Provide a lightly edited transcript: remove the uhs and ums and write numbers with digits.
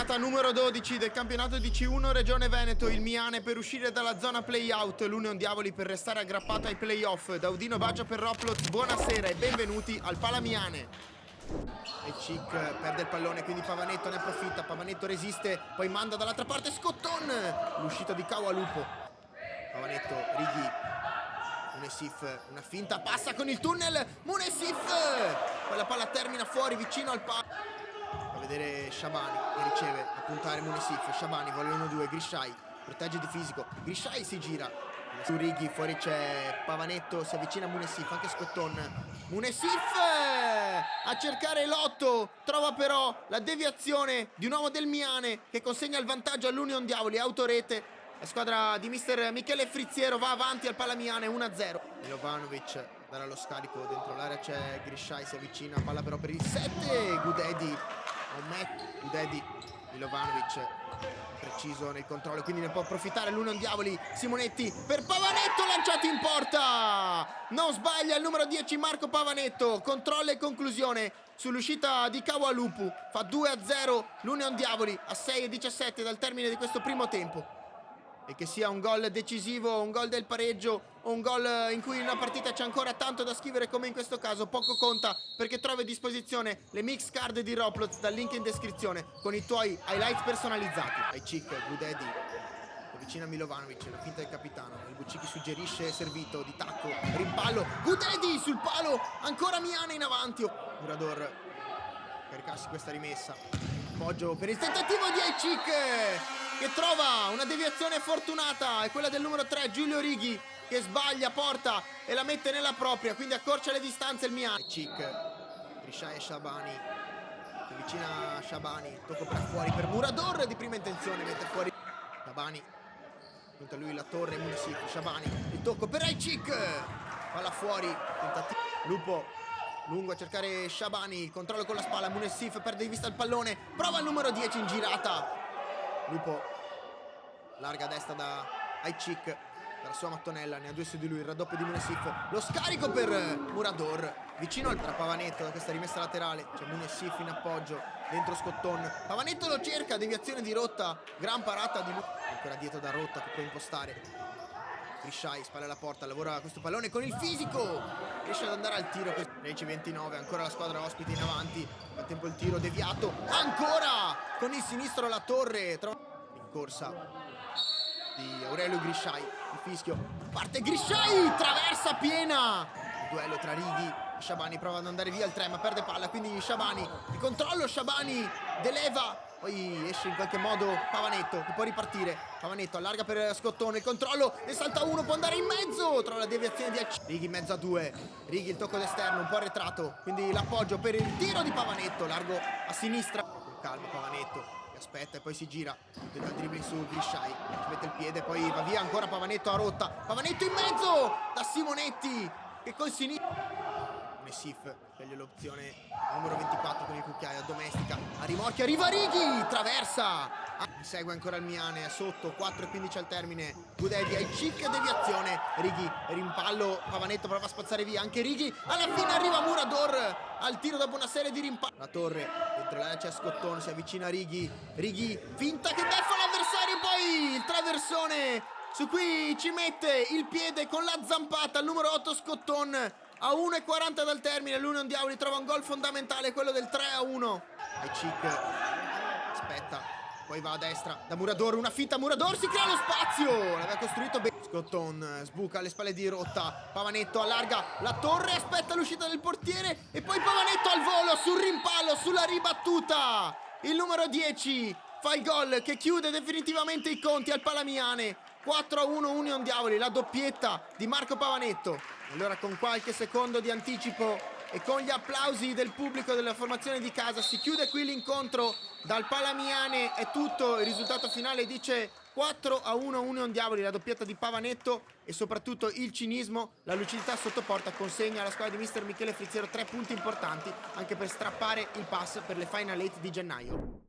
Giornata numero 12 del campionato di C1 Regione Veneto, il Miane per uscire dalla zona play-out, l'Union Diavoli per restare aggrappato ai play-off. Da Udino Baggio per Roplot, buonasera e benvenuti al Palamiane. E Cic perde il pallone, quindi Pavanetto ne approfitta, Pavanetto resiste, poi manda dall'altra parte Scotton, l'uscita di Kawalupo. Pavanetto, Righi, Munesif, una finta, passa con il tunnel, Munesif, poi la palla termina fuori vicino al palo. A vedere Shabani che riceve, a puntare Munesif, Shabani vuole 1-2, Grishai protegge di fisico, Grishai si gira su Righi, fuori c'è Pavanetto, si avvicina a Munesif, anche Scotton, Munesif a cercare l'otto, trova però la deviazione di un uomo del Miane che consegna il vantaggio all'Union Diavoli, autorete. La squadra di mister Michele Frizziero va avanti al Palamiane 1-0. Milovanovic darà lo scarico, dentro l'area c'è Grishai, si avvicina, palla però per il 7, Gudedi, Gudedi, Milovanovic preciso nel controllo, quindi ne può approfittare l'Union Diavoli. Simonetti per Pavanetto, lanciato in porta, non sbaglia il numero 10 Marco Pavanetto, controllo e conclusione sull'uscita di Kawalupu, fa 2-0 l'Union Diavoli a 6:17 dal termine di questo primo tempo. E che sia un gol decisivo, un gol del pareggio o un gol in cui in una partita c'è ancora tanto da scrivere come in questo caso, poco conta, perché trovi a disposizione le mix card di Roplot dal link in descrizione con i tuoi highlights personalizzati. Ajcic, Gudedi, avvicina Milovanovic, la finta del capitano, il Bucicchi suggerisce servito di tacco, rimpallo, Gudedi sul palo, ancora Miane in avanti, Murador caricarsi questa rimessa, appoggio per il tentativo di Ajcic che trova una deviazione fortunata, è quella del numero 3 Giulio Righi che sbaglia, porta e la mette nella propria, quindi accorcia le distanze il Miane. Cic, Grishai e Shabani, si avvicina a Shabani, tocco per fuori per Murador di prima intenzione, mette fuori Shabani, punta lui la torre, Munesif, Shabani, il tocco per Ajcic, palla fuori, tentativo, Lupo lungo a cercare Shabani, il controllo con la spalla, Munesif perde di vista il pallone, prova il numero 10 in girata, Lupo larga a destra da Ajcic, dalla sua mattonella, ne ha due su di lui, il raddoppio di Munesif, lo scarico per Murador, vicino al Pavanetto da questa rimessa laterale, c'è Munesif in appoggio, dentro Scotton, Pavanetto lo cerca, deviazione di Rotta, gran parata di lui, ancora dietro da Rotta che può impostare, Grishai spalla alla porta, lavora questo pallone con il fisico, riesce ad andare al tiro, 10-29, ancora la squadra ospite in avanti, nel tempo il tiro deviato, ancora con il sinistro la torre, in corsa di Aurelio Grishai, il fischio, parte Grishai, traversa piena, il duello tra Righi e Shabani, prova ad andare via il 3 ma perde palla, quindi Shabani, il controllo, Shabani deleva, poi esce in qualche modo Pavanetto che può ripartire, Pavanetto allarga per Scottone, il controllo, ne salta uno, può andare in mezzo, trova la deviazione di Ajcic, Righi in mezzo a due, Righi il tocco d'esterno, un po' arretrato, quindi l'appoggio per il tiro di Pavanetto, largo a sinistra, con calma Pavanetto aspetta e poi si gira, tenta il dribbling su Grishai, ci mette il piede, poi va via ancora Pavanetto a Rotta, Pavanetto in mezzo da Simonetti che col sinistro, Munesif sceglie l'opzione numero 24 con il cucchiaio, domestica, a rimorchio, arriva Righi, traversa, segue ancora il Miane, sotto, 4:15 al termine, Gudedi, Ajcic, deviazione, Righi, rimpallo, Pavanetto prova a spazzare via, anche Righi, alla fine arriva Murador al tiro dopo una serie di rimpalli, la torre, dentro l'area c'è Scotton, si avvicina a Righi, finta che beffa l'avversario, poi il traversone su cui ci mette il piede con la zampata, il numero 8 Scotton. A 1:40 dal termine l'Union Diavoli trova un gol fondamentale, quello del 3-1. Ajcic aspetta, poi va a destra da Murador, una finta, Murador si crea lo spazio, l'aveva costruito bene. Scotton sbuca alle spalle di Rotta, Pavanetto allarga la torre, aspetta l'uscita del portiere e poi Pavanetto al volo sul rimpallo, sulla ribattuta. Il numero 10 fa il gol che chiude definitivamente i conti al Palamiane. 4-1 Union Diavoli, la doppietta di Marco Pavanetto. Allora con qualche secondo di anticipo e con gli applausi del pubblico della formazione di casa si chiude qui l'incontro dal Palamiane, è tutto, il risultato finale dice 4-1 Union Diavoli, la doppietta di Pavanetto e soprattutto il cinismo, la lucidità sotto porta consegna alla squadra di mister Michele Frizziero 3 punti importanti anche per strappare il pass per le Final 8 di gennaio.